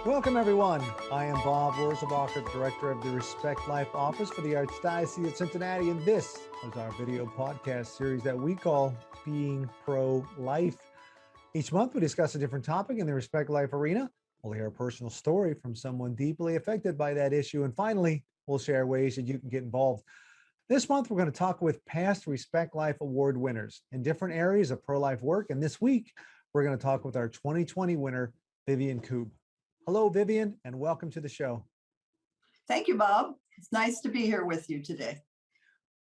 Welcome, everyone. I am Bob Wurzelbacher, Director of the Respect Life Office for the Archdiocese of Cincinnati, and this is our video podcast series that we call Being Pro-Life. Each month, we discuss a different topic in the Respect Life arena. We'll hear a personal story from someone deeply affected by that issue, and finally, we'll share ways that you can get involved. This month, we're going to talk with past Respect Life Award winners in different areas of pro-life work, and this week, we're going to talk with our 2020 winner, Vivian Koob. Hello, Vivian, and welcome to the show. Thank you, Bob. It's nice to be here with you today.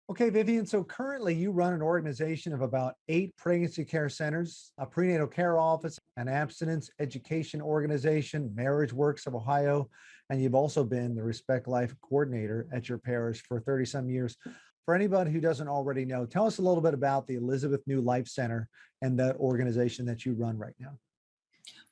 Okay, Vivian, so currently you run an organization of about 8 pregnancy care centers, a prenatal care office, an abstinence education organization, Marriage Works of Ohio, and you've also been the Respect Life coordinator at your parish for 30-some years. For anybody who doesn't already know, tell us a little bit about the Elizabeth New Life Center and that organization that you run right now.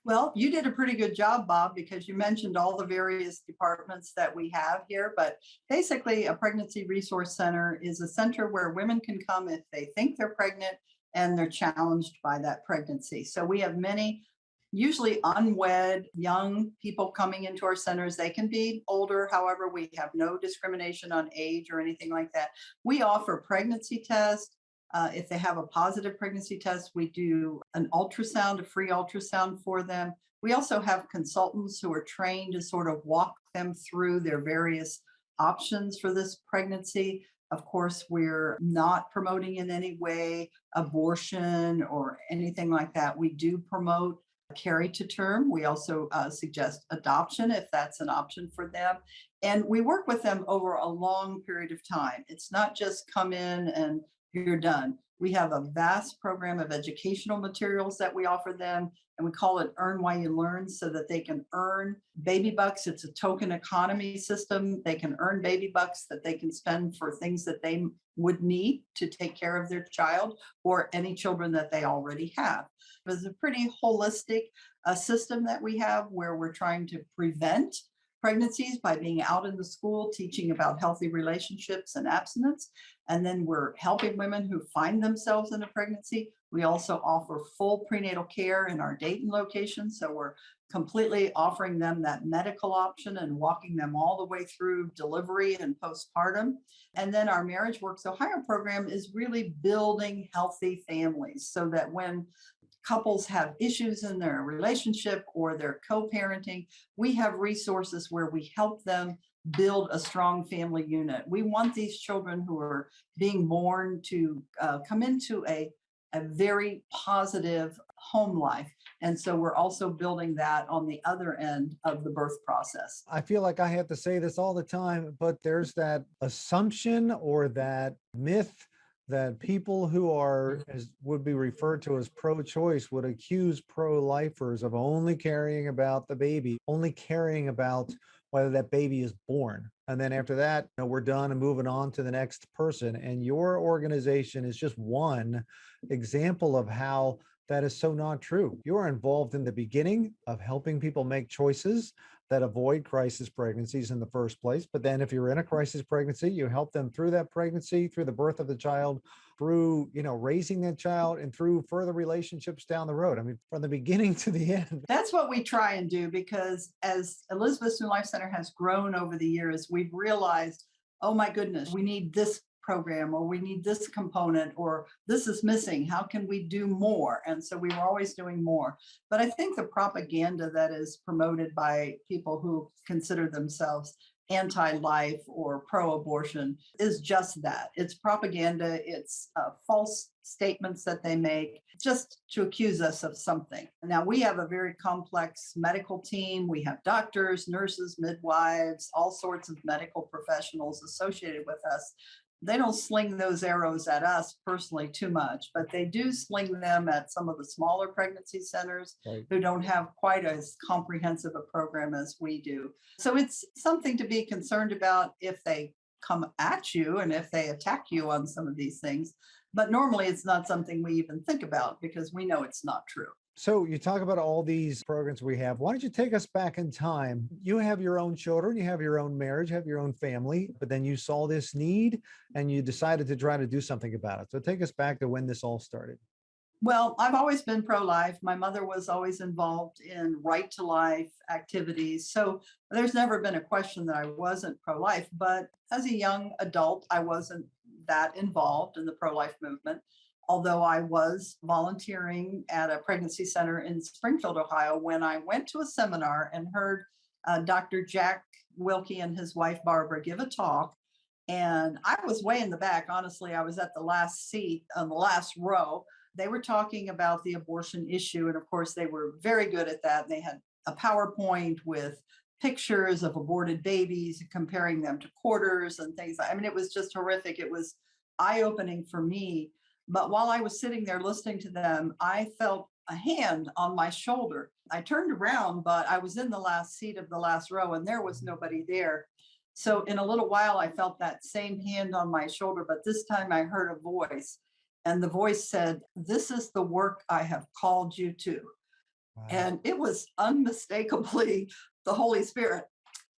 Well, you did a pretty good job, Bob, because you mentioned all the various departments that we have here. But basically, a pregnancy resource center is a center where women can come if they think they're pregnant and they're challenged by that pregnancy. So we have many, usually unwed, young people coming into our centers. They can be older. However, we have no discrimination on age or anything like that. We offer pregnancy tests. If they have a positive pregnancy test, we do an ultrasound, a free ultrasound for them. We also have consultants who are trained to sort of walk them through their various options for this pregnancy. Of course, we're not promoting in any way abortion or anything like that. We do promote carry to term. We also suggest adoption if that's an option for them. And we work with them over a long period of time. It's not just come in and you're done. We have a vast program of educational materials that we offer them, and we call it Earn While You Learn, so that they can earn baby bucks. It's a token economy system. They can earn baby bucks that they can spend for things that they would need to take care of their child or any children that they already have. It's a pretty holistic system that we have where we're trying to prevent pregnancies by being out in the school, teaching about healthy relationships and abstinence. And then we're helping women who find themselves in a pregnancy. We also offer full prenatal care in our Dayton location. So we're completely offering them that medical option and walking them all the way through delivery and postpartum. And then our Marriage Works Ohio program is really building healthy families so that when couples have issues in their relationship or their co-parenting, we have resources where we help them build a strong family unit. We want these children who are being born to come into a very positive home life. And so we're also building that on the other end of the birth process. I feel like I have to say this all the time, but there's that assumption or that myth that people who are, as would be referred to as pro-choice, would accuse pro-lifers of only caring about the baby, only caring about whether that baby is born. And then after that, we're done and moving on to the next person. And your organization is just one example of how that is so not true. You are involved in the beginning of helping people make choices that avoid crisis pregnancies in the first place. But then if you're in a crisis pregnancy, you help them through that pregnancy, through the birth of the child, through, raising that child, and through further relationships down the road. I mean, from the beginning to the end. That's what we try and do, because as Elizabeth New Life Center has grown over the years, we've realized, oh my goodness, we need this program, or we need this component, or this is missing. How can we do more? And so we were always doing more. But I think the propaganda that is promoted by people who consider themselves anti-life or pro-abortion is just that. It's propaganda. It's false statements that they make just to accuse us of something. Now, we have a very complex medical team. We have doctors, nurses, midwives, all sorts of medical professionals associated with us. They don't sling those arrows at us personally too much, but they do sling them at some of the smaller pregnancy centers who don't have quite as comprehensive a program as we do. So it's something to be concerned about if they come at you and if they attack you on some of these things. But normally it's not something we even think about because we know it's not true. So you talk about all these programs we have. Why don't you take us back in time? You have your own children, you have your own marriage, you have your own family, but then you saw this need and you decided to try to do something about it. So take us back to when this all started. Well, I've always been pro-life. My mother was always involved in right to life activities. So there's never been a question that I wasn't pro-life. But as a young adult, I wasn't that involved in the pro-life movement. Although I was volunteering at a pregnancy center in Springfield, Ohio, when I went to a seminar and heard Dr. Jack Wilkie and his wife Barbara give a talk. And I was way in the back. Honestly, I was at the last seat on the last row. They were talking about the abortion issue. And of course, they were very good at that. They had a PowerPoint with pictures of aborted babies, comparing them to quarters and things. I mean, it was just horrific. It was eye opening for me. But while I was sitting there listening to them, I felt a hand on my shoulder. I turned around, but I was in the last seat of the last row and there was nobody there. So in a little while, I felt that same hand on my shoulder, but this time I heard a voice. And the voice said, "This is the work I have called you to." Wow. And it was unmistakably the Holy Spirit.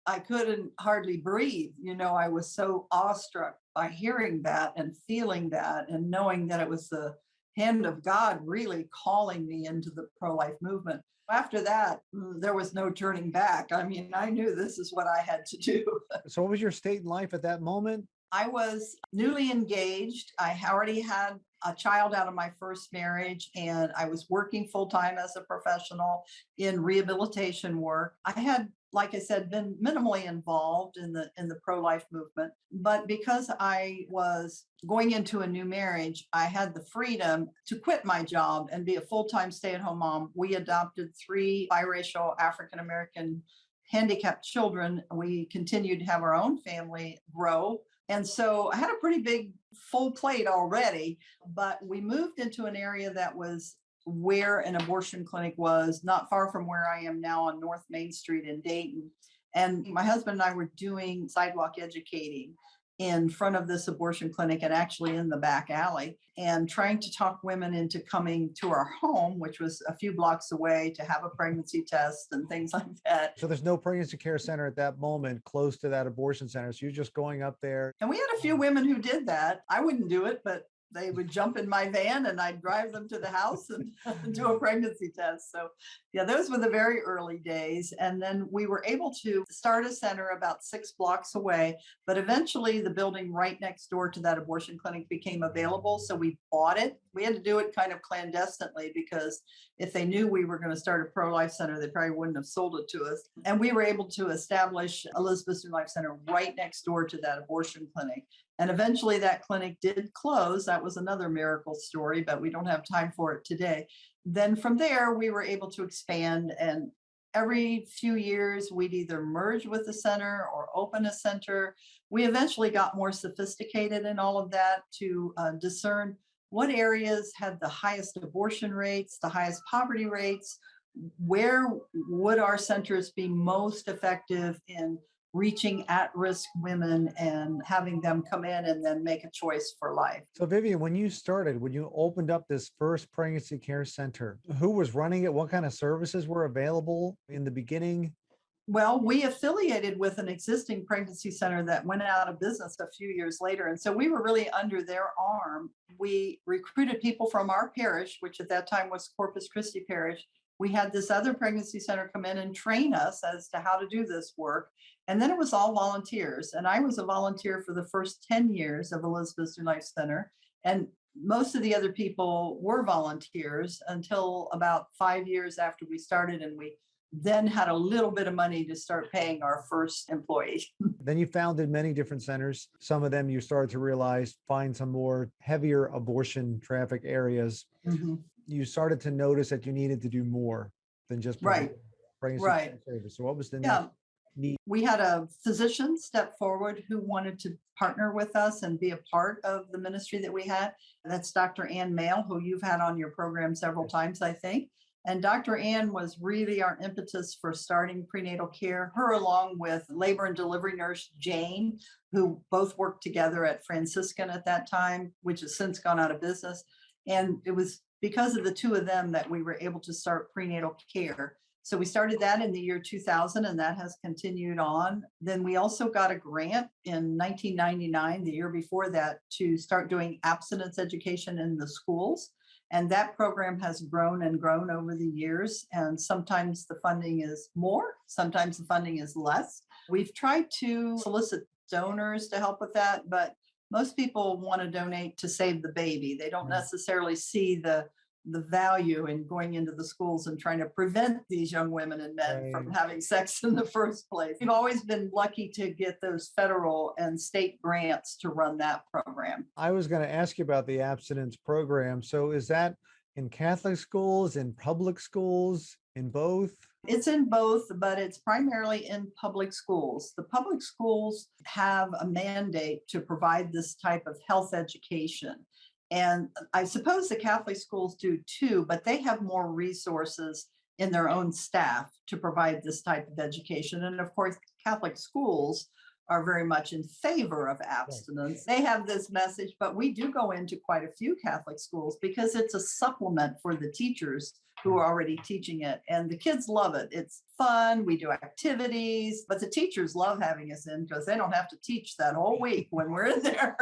I couldn't hardly breathe. I was so awestruck by hearing that and feeling that and knowing that it was the hand of God really calling me into the pro-life movement. After that, there was no turning back. I mean, I knew this is what I had to do. So what was your state in life at that moment? I was newly engaged. I already had a child out of my first marriage, and I was working full time as a professional in rehabilitation work. I had, like I said, been minimally involved in the pro-life movement, but because I was going into a new marriage, I had the freedom to quit my job and be a full-time stay-at-home mom. We adopted 3 biracial African American handicapped children. We continued to have our own family grow. And so I had a pretty big full plate already, but we moved into an area that was where an abortion clinic was, not far from where I am now on North Main Street in Dayton. And my husband and I were doing sidewalk educating in front of this abortion clinic and actually in the back alley, and trying to talk women into coming to our home, which was a few blocks away, to have a pregnancy test and things like that. So there's no pregnancy care center at that moment close to that abortion center. So you're just going up there. And we had a few women who did that. I wouldn't do it, but they would jump in my van and I'd drive them to the house and do a pregnancy test. So yeah, those were the very early days. And then we were able to start a center about 6 blocks away, but eventually the building right next door to that abortion clinic became available. So we bought it. We had to do it kind of clandestinely because if they knew we were going to start a pro-life center, they probably wouldn't have sold it to us. And we were able to establish Elizabeth's New Life Center right next door to that abortion clinic. And eventually that clinic did close. That was another miracle story, but we don't have time for it today. Then from there, we were able to expand, and every few years we'd either merge with the center or open a center. We eventually got more sophisticated in all of that to discern what areas had the highest abortion rates, the highest poverty rates, where would our centers be most effective in reaching at-risk women and having them come in and then make a choice for life. So Vivian, when you started, when you opened up this first pregnancy care center, who was running it? What kind of services were available in the beginning? Well, we affiliated with an existing pregnancy center that went out of business a few years later. And so we were really under their arm. We recruited people from our parish, which at that time was Corpus Christi Parish. We had this other pregnancy center come in and train us as to how to do this work. And then it was all volunteers. And I was a volunteer for the first 10 years of Elizabeth's New Life Center. And most of the other people were volunteers until about 5 years after we started. And we then had a little bit of money to start paying our first employee. Then you founded many different centers. Some of them you started to realize, find some more heavier abortion traffic areas. Mhm. You started to notice that you needed to do more than just Right. pregnancy Right. care service. So what was the Yeah. next need? We had a physician step forward who wanted to partner with us and be a part of the ministry that we had. That's Dr. Ann Mail, who you've had on your program several times, I think. And Dr. Ann was really our impetus for starting prenatal care, her along with labor and delivery nurse Jane, who both worked together at Franciscan at that time, which has since gone out of business. And it was because of the two of them that we were able to start prenatal care. So we started that in the year 2000, and that has continued on. Then we also got a grant in 1999, the year before that, to start doing abstinence education in the schools. And that program has grown and grown over the years. And sometimes the funding is more, sometimes the funding is less. We've tried to solicit donors to help with that, but most people want to donate to save the baby. They don't necessarily see the value in going into the schools and trying to prevent these young women and men from having sex in the first place. We've always been lucky to get those federal and state grants to run that program. I was going to ask you about the abstinence program. So is that in Catholic schools, in public schools, in both? It's in both, but it's primarily in public schools. The public schools have a mandate to provide this type of health education. And I suppose the Catholic schools do too, but they have more resources in their own staff to provide this type of education. And of course, Catholic schools are very much in favor of abstinence. They have this message, but we do go into quite a few Catholic schools because it's a supplement for the teachers who are already teaching it. And the kids love it. It's fun. We do activities, but the teachers love having us in because they don't have to teach that whole week when we're in there.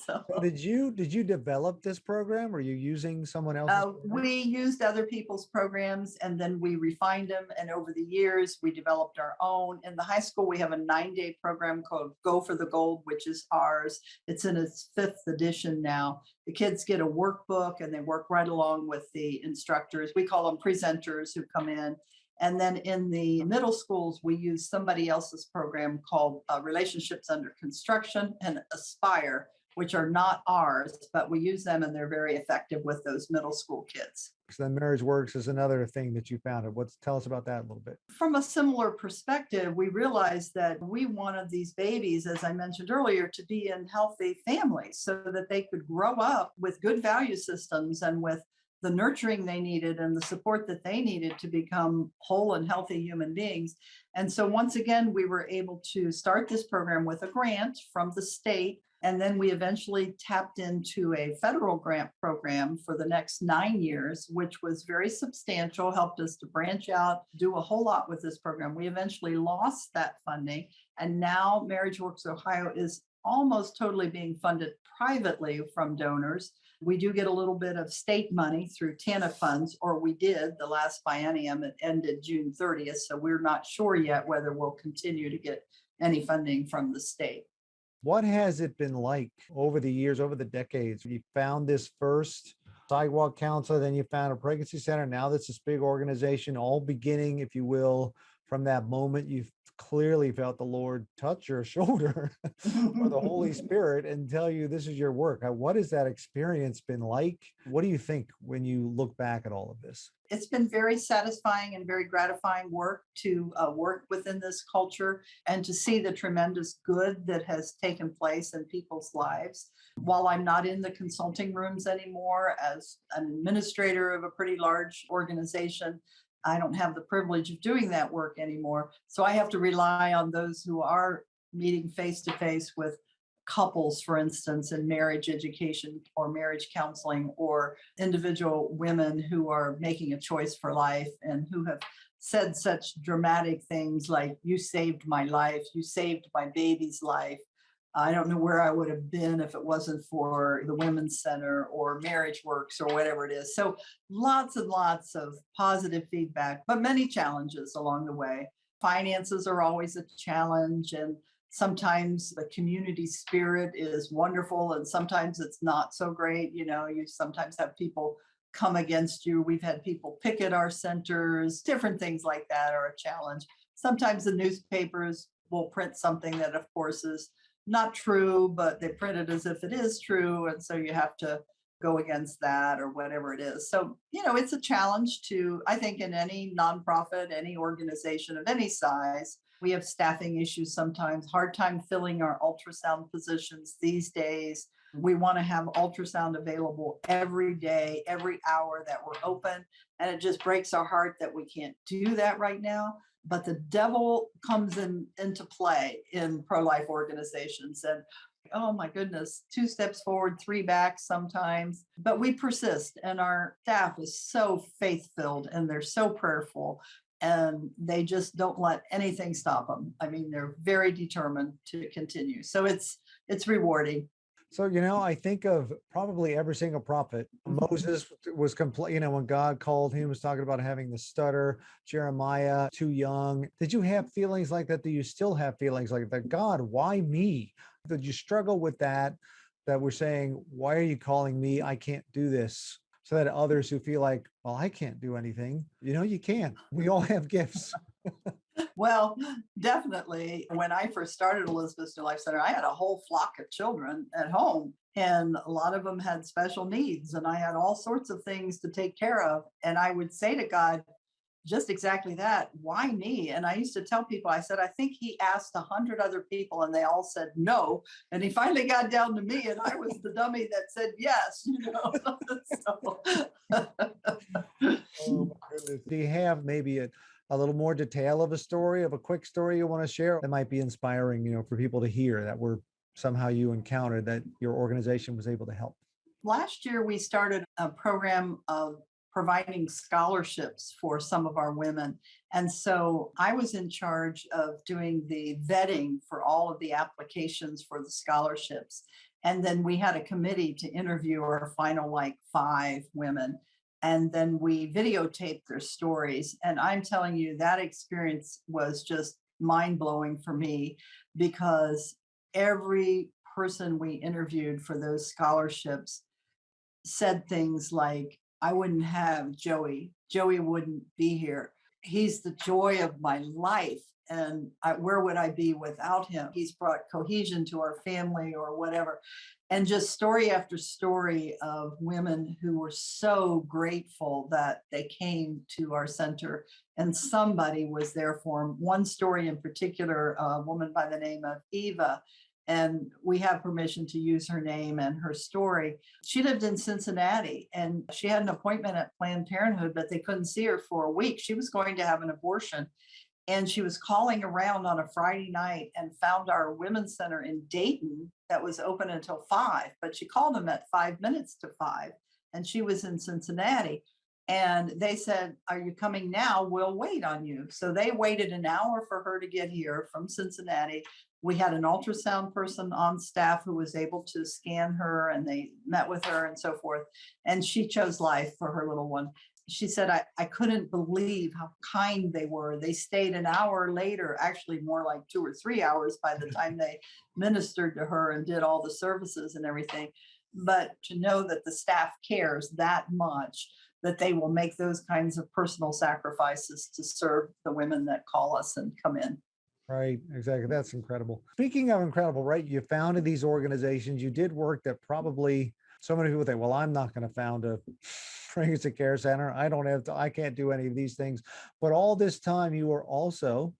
So did you develop this program? Or are you using someone else's? We used other people's programs and then we refined them. And over the years, we developed our own. In the high school, we have a 9-day program called Go for the Gold, which is ours. It's in its 5th edition now. The kids get a workbook and they work right along with the instructors. We call them presenters who come in. And then in the middle schools, we use somebody else's program called Relationships Under Construction and Aspire, which are not ours, but we use them and they're very effective with those middle school kids. So then Marriage Works is another thing that you founded. Tell us about that a little bit. From a similar perspective, we realized that we wanted these babies, as I mentioned earlier, to be in healthy families so that they could grow up with good value systems and with the nurturing they needed and the support that they needed to become whole and healthy human beings. And so once again, we were able to start this program with a grant from the state. And then we eventually tapped into a federal grant program for the next 9 years, which was very substantial, helped us to branch out, do a whole lot with this program. We eventually lost that funding. And now Marriage Works Ohio is almost totally being funded privately from donors. We do get a little bit of state money through TANF funds, or we did the last biennium. It ended June 30th. So we're not sure yet whether we'll continue to get any funding from the state. What has it been like over the years, over the decades? You found this first sidewalk counselor, then you found a pregnancy center. Now that's this big organization, all beginning, if you will, from that moment you've clearly felt the Lord touch your shoulder or the Holy Spirit and tell you this is your work. What has that experience been like? What do you think when you look back at all of this? It's been very satisfying and very gratifying work to work within this culture and to see the tremendous good that has taken place in people's lives. While I'm not in the consulting rooms anymore as an administrator of a pretty large organization, I don't have the privilege of doing that work anymore. So I have to rely on those who are meeting face to face with couples, for instance, in marriage education or marriage counseling, or individual women who are making a choice for life and who have said such dramatic things like, you saved my life, you saved my baby's life. I don't know where I would have been if it wasn't for the Women's Center or Marriage Works or whatever it is. So lots and lots of positive feedback, but many challenges along the way. Finances are always a challenge, and sometimes the community spirit is wonderful and sometimes it's not so great. You know, you sometimes have people come against you. We've had people picket our centers, different things like that are a challenge. Sometimes the newspapers will print something that, of course, is not true, but they print it as if it is true. And so you have to go against that or whatever it is. So, you know, it's a challenge to, I think, in any nonprofit, any organization of any size. We have staffing issues sometimes, hard time filling our ultrasound positions these days. We want to have ultrasound available every day, every hour that we're open. And it just breaks our heart that we can't do that right now. But the devil comes into play in pro-life organizations. And oh my goodness, 2 steps forward, 3 back sometimes. But we persist, and our staff is so faith-filled and they're so prayerful, and they just don't let anything stop them. I mean, they're very determined to continue. So it's rewarding. So, I think of probably every single prophet. Moses was complete, when God called him, he was talking about having the stutter. Jeremiah, too young. Did you have feelings like that? Do you still have feelings like that? God, why me? Did you struggle with that? That we're saying, why are you calling me? I can't do this. So that others who feel like, well, I can't do anything, you can. We all have gifts. Well, definitely. When I first started Elizabeth's New Life Center, I had a whole flock of children at home, and a lot of them had special needs, and I had all sorts of things to take care of. And I would say to God, just exactly that. Why me? And I used to tell people, I said, I think he asked 100 other people and they all said no. And he finally got down to me, and I was the dummy that said yes. Oh my goodness. Do you have maybe a little more detail of a story, of a quick story you want to share that might be inspiring, for people to hear that were somehow you encountered that your organization was able to help? Last year, we started a program of providing scholarships for some of our women. And so I was in charge of doing the vetting for all of the applications for the scholarships. And then we had a committee to interview our final like 5 women. And then we videotaped their stories. And I'm telling you, that experience was just mind blowing for me, because every person we interviewed for those scholarships said things like, I wouldn't have Joey. Joey wouldn't be here. He's the joy of my life. And where would I be without him? He's brought cohesion to our family or whatever. And just story after story of women who were so grateful that they came to our center and somebody was there for them. One story in particular, a woman by the name of Eva, and we have permission to use her name and her story. She lived in Cincinnati, and she had an appointment at Planned Parenthood, but they couldn't see her for a week. She was going to have an abortion, and she was calling around on a Friday night and found our women's center in Dayton that was open until 5, but she called them at 5 minutes to 5, and she was in Cincinnati. And they said, are you coming now? We'll wait on you. So they waited an hour for her to get here from Cincinnati. We had an ultrasound person on staff who was able to scan her, and they met with her and so forth. And she chose life for her little one. She said, I couldn't believe how kind they were. They stayed an hour later, actually more like 2 or 3 hours by the time they ministered to her and did all the services and everything. But to know that the staff cares that much, that they will make those kinds of personal sacrifices to serve the women that call us and come in. Right, exactly. That's incredible. Speaking of incredible, right? You founded these organizations. You did work that probably so many people think, well, I'm not going to found a pregnancy care center. I can't do any of these things. But all this time, you were also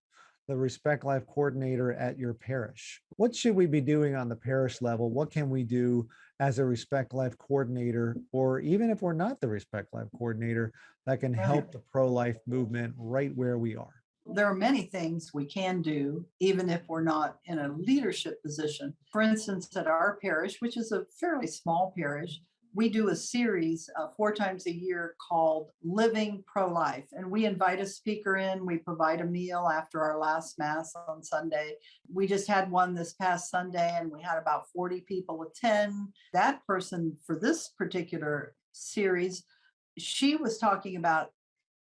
the Respect Life coordinator at your parish. What should we be doing on the parish level? What can we do as a Respect Life coordinator, or even if we're not the Respect Life coordinator, that can help the pro-life movement right where we are? There are many things we can do, even if we're not in a leadership position. For instance, at our parish, which is a fairly small parish, we do a series 4 times a year called Living Pro-Life. And we invite a speaker in, we provide a meal after our last Mass on Sunday. We just had one this past Sunday, and we had about 40 people attend. That person for this particular series, she was talking about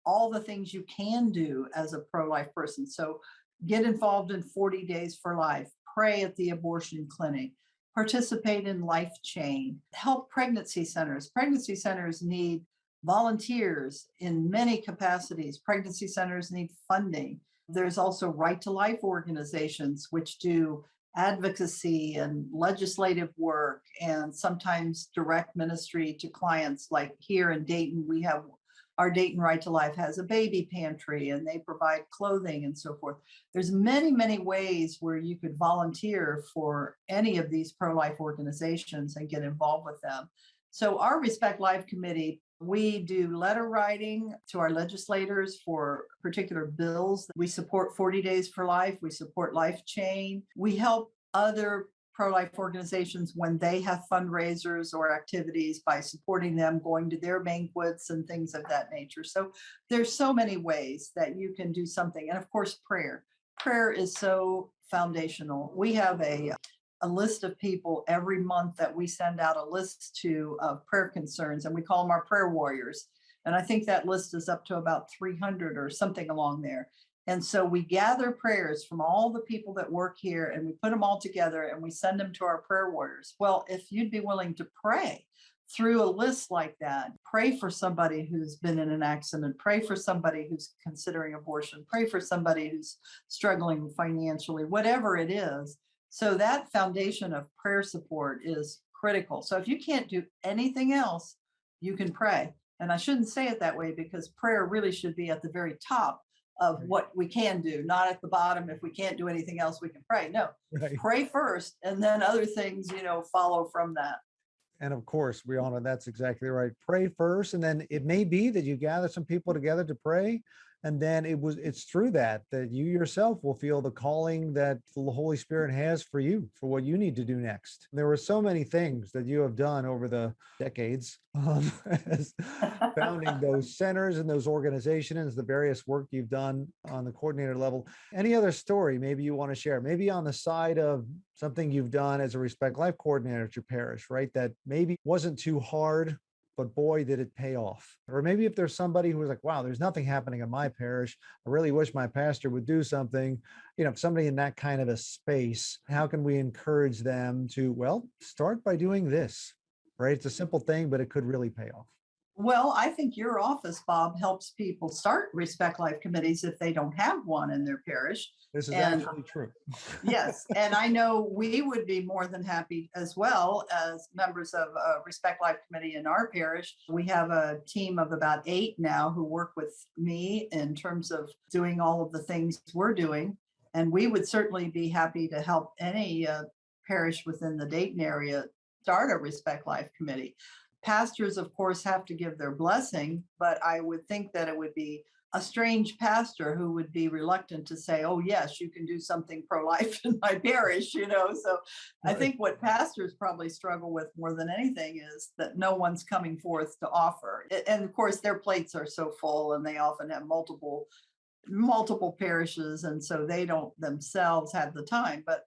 all the things you can do as a pro-life person. So get involved in 40 Days for Life, pray at the abortion clinic, participate in Life Chain, help pregnancy centers. Pregnancy centers need volunteers in many capacities. Pregnancy centers need funding. There's also Right to Life organizations, which do advocacy and legislative work and sometimes direct ministry to clients. Like here in Dayton, we have our Dayton Right to Life has a baby pantry, and they provide clothing and so forth. There's many, many ways where you could volunteer for any of these pro-life organizations and get involved with them. So our Respect Life Committee, we do letter writing to our legislators for particular bills. We support 40 Days for Life. We support Life Chain. We help other pro-life organizations when they have fundraisers or activities by supporting them, going to their banquets and things of that nature. So there's so many ways that you can do something. And of course, prayer. Prayer is so foundational. We have a a list of people every month that we send out a list to of prayer concerns, and we call them our prayer warriors. And I think that list is up to about 300 or something along there. And so we gather prayers from all the people that work here and we put them all together and we send them to our prayer warriors. Well, if you'd be willing to pray through a list like that, pray for somebody who's been in an accident, pray for somebody who's considering abortion, pray for somebody who's struggling financially, whatever it is. So that foundation of prayer support is critical. So if you can't do anything else, you can pray. And I shouldn't say it that way because prayer really should be at the very top of what we can do, not at the bottom. If we can't do anything else, we can pray. No, Right. pray first and then other things, follow from that. And of course, we all know that's exactly right. Pray first, and then it may be that you gather some people together to pray, and then it's through that you yourself will feel the calling that the Holy Spirit has for you for what you need to do next. There were so many things that you have done over the decades, as founding those centers and those organizations, the various work you've done on the coordinator level. Any other story maybe you want to share, maybe on the side of something you've done as a Respect Life coordinator at your parish, right? That maybe wasn't too hard, but boy, did it pay off. Or maybe if there's somebody who was like, wow, there's nothing happening in my parish, I really wish my pastor would do something. If somebody in that kind of a space, how can we encourage them to, well, start by doing this, right? It's a simple thing, but it could really pay off. Well, I think your office, Bob, helps people start Respect Life committees if they don't have one in their parish. This is And actually true. yes, and I know we would be more than happy as well as members of a Respect Life committee in our parish. We have a team of about 8 now who work with me in terms of doing all of the things we're doing. And we would certainly be happy to help any parish within the Dayton area start a Respect Life committee. Pastors, of course, have to give their blessing, but I would think that it would be a strange pastor who would be reluctant to say, oh, yes, you can do something pro-life in my parish, So I think what pastors probably struggle with more than anything is that no one's coming forth to offer. And of course, their plates are so full and they often have multiple parishes. And so they don't themselves have the time. But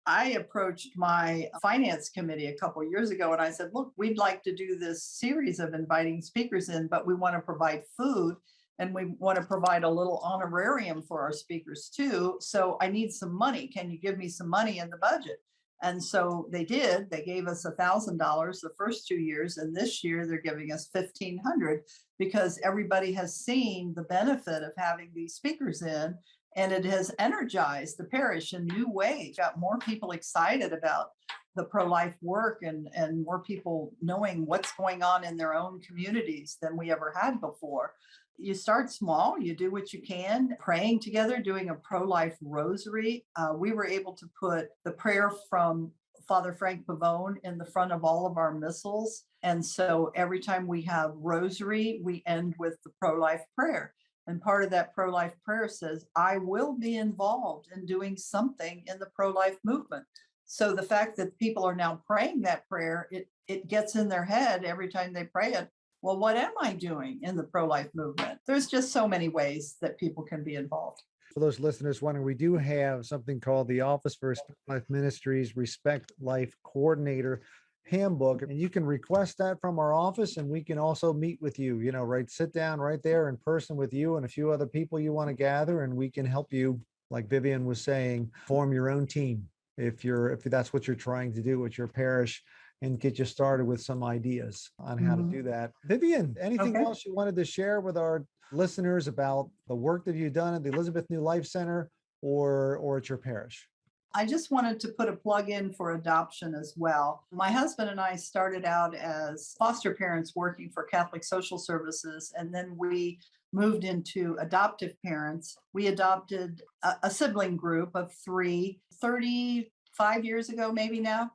I approached my finance committee a couple of years ago and I said, look, we'd like to do this series of inviting speakers in, but we want to provide food and we want to provide a little honorarium for our speakers too. So I need some money. Can you give me some money in the budget? And so they did. They gave us $1,000 the first 2 years. And this year they're giving us $1,500 because everybody has seen the benefit of having these speakers in. And it has energized the parish in new ways, got more people excited about the pro-life work and more people knowing what's going on in their own communities than we ever had before. You start small, you do what you can, praying together, doing a pro-life rosary. We were able to put the prayer from Father Frank Pavone in the front of all of our missals. And so every time we have rosary, we end with the pro-life prayer. And part of that pro-life prayer says, I will be involved in doing something in the pro-life movement. So the fact that people are now praying that prayer, it gets in their head every time they pray it. Well, what am I doing in the pro-life movement? There's just so many ways that people can be involved. For those listeners wondering, we do have something called the Office for Respect Life Ministries Respect Life Coordinator Handbook, and you can request that from our office and we can also meet with you, sit down right there in person with you and a few other people you want to gather, and we can help you, like Vivian was saying, form your own team if that's what you're trying to do with your parish, and get you started with some ideas on how to do that. Vivian, anything else you wanted to share with our listeners about the work that you've done at the Elizabeth New Life Center or at your parish? I just wanted to put a plug in for adoption as well. My husband and I started out as foster parents working for Catholic Social Services, and then we moved into adoptive parents. We adopted a sibling group of 3, 35 years ago, maybe now.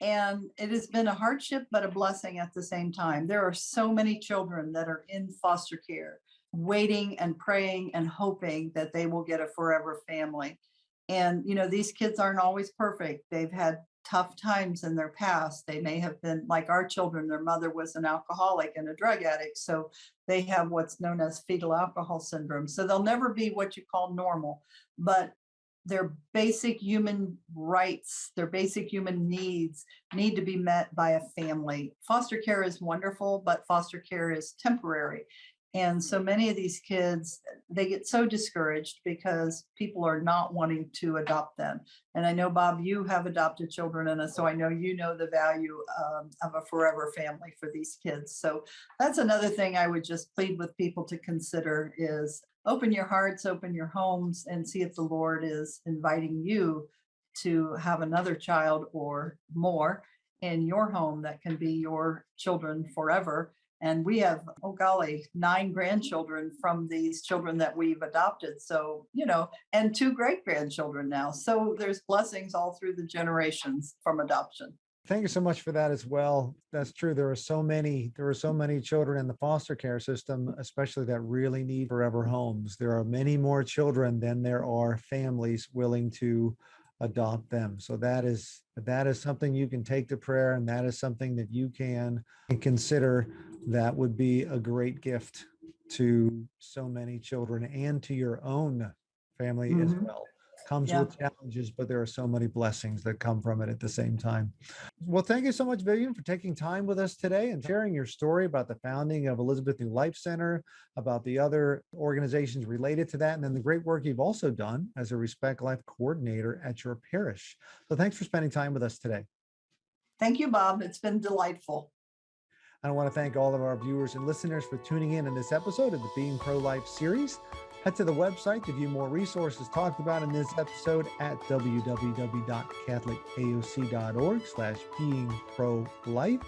And it has been a hardship, but a blessing at the same time. There are so many children that are in foster care, waiting and praying and hoping that they will get a forever family. And, these kids aren't always perfect. They've had tough times in their past. They may have been like our children. Their mother was an alcoholic and a drug addict. So they have what's known as fetal alcohol syndrome. So they'll never be what you call normal, but their basic human rights, their basic human needs need to be met by a family. Foster care is wonderful, but foster care is temporary. And so many of these kids, they get so discouraged because people are not wanting to adopt them. And I know, Bob, you have adopted children, and so I know you know the value of a forever family for these kids. So that's another thing I would just plead with people to consider is open your hearts, open your homes, and see if the Lord is inviting you to have another child or more in your home that can be your children forever. And we have, oh golly, 9 grandchildren from these children that we've adopted. So, and 2 great grandchildren now. So there's blessings all through the generations from adoption. Thank you so much for that as well. That's true. There are so many children in the foster care system, especially that really need forever homes. There are many more children than there are families willing to adopt them. So that is something you can take to prayer, and that is something that you can consider. That would be a great gift to so many children and to your own family as well. Comes with challenges, but there are so many blessings that come from it at the same time. Well, thank you so much, Vivian, for taking time with us today and sharing your story about the founding of Elizabeth New Life Center, about the other organizations related to that, and then the great work you've also done as a Respect Life coordinator at your parish. So thanks for spending time with us today. Thank you, Bob. It's been delightful. I want to thank all of our viewers and listeners for tuning in this episode of the Being Pro-Life series. Head to the website to view more resources talked about in this episode at www.catholicaoc.org/beingprolife.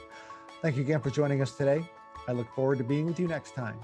Thank you again for joining us today. I look forward to being with you next time.